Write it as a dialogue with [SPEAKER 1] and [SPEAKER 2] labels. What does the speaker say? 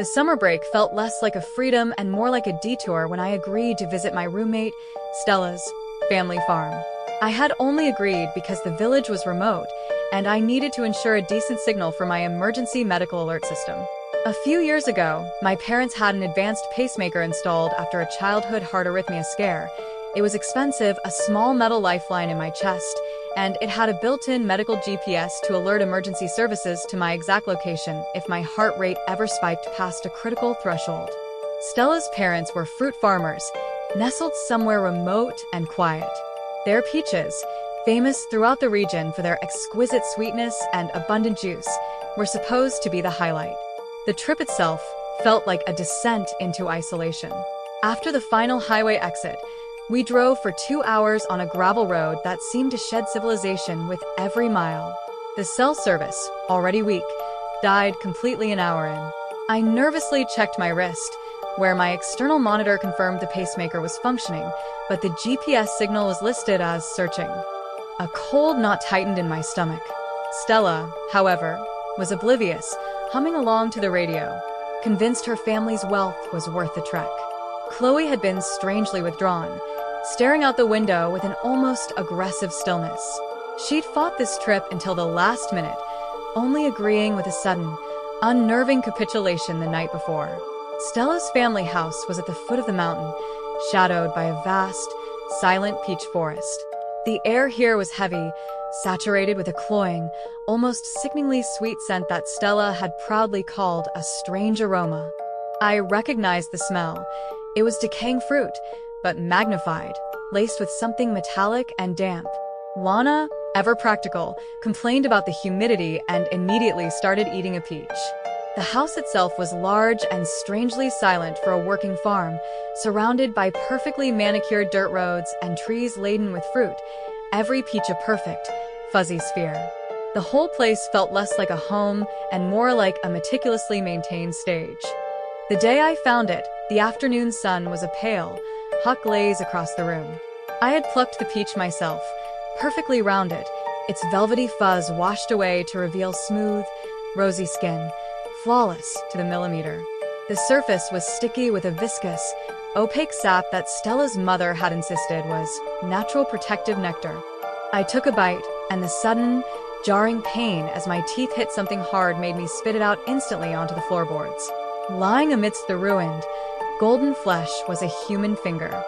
[SPEAKER 1] The summer break felt less like a freedom and more like a detour when I agreed to visit my roommate, Stella's, family farm. I had only agreed because the village was remote, and I needed to ensure a decent signal for my emergency medical alert system. A few years ago, my parents had an advanced pacemaker installed after a childhood heart arrhythmia scare. It was expensive, a small metal lifeline in my chest, and it had a built-in medical GPS to alert emergency services to my exact location if my heart rate ever spiked past a critical threshold. Stella's parents were fruit farmers, nestled somewhere remote and quiet. Their peaches, famous throughout the region for their exquisite sweetness and abundant juice, were supposed to be the highlight. The trip itself felt like a descent into isolation. After the final highway exit, we drove for 2 hours on a gravel road that seemed to shed civilization with every mile. The cell service, already weak, died completely an hour in. I nervously checked my wrist, where my external monitor confirmed the pacemaker was functioning, but the GPS signal was listed as searching. A cold knot tightened in my stomach. Stella, however, was oblivious, humming along to the radio, convinced her family's wealth was worth the trek. Chloe had been strangely withdrawn, staring out the window with an almost aggressive stillness. She'd fought this trip until the last minute, only agreeing with a sudden, unnerving capitulation the night before. Stella's family house was at the foot of the mountain, shadowed by a vast, silent peach forest. The air here was heavy, saturated with a cloying, almost sickeningly sweet scent that Stella had proudly called a strange aroma. I recognized the smell. It was decaying fruit, but magnified, laced with something metallic and damp. Lana, ever practical, complained about the humidity and immediately started eating a peach. The house itself was large and strangely silent for a working farm, surrounded by perfectly manicured dirt roads and trees laden with fruit, every peach a perfect, fuzzy sphere. The whole place felt less like a home and more like a meticulously maintained stage. The day I found it, the afternoon sun was a pale, hot glaze across the room. I had plucked the peach myself, perfectly rounded, its velvety fuzz washed away to reveal smooth, rosy skin, flawless to the millimeter. The surface was sticky with a viscous, opaque sap that Stella's mother had insisted was natural protective nectar. I took a bite, and the sudden, jarring pain as my teeth hit something hard made me spit it out instantly onto the floorboards. Lying amidst the ruined, golden flesh was a human finger.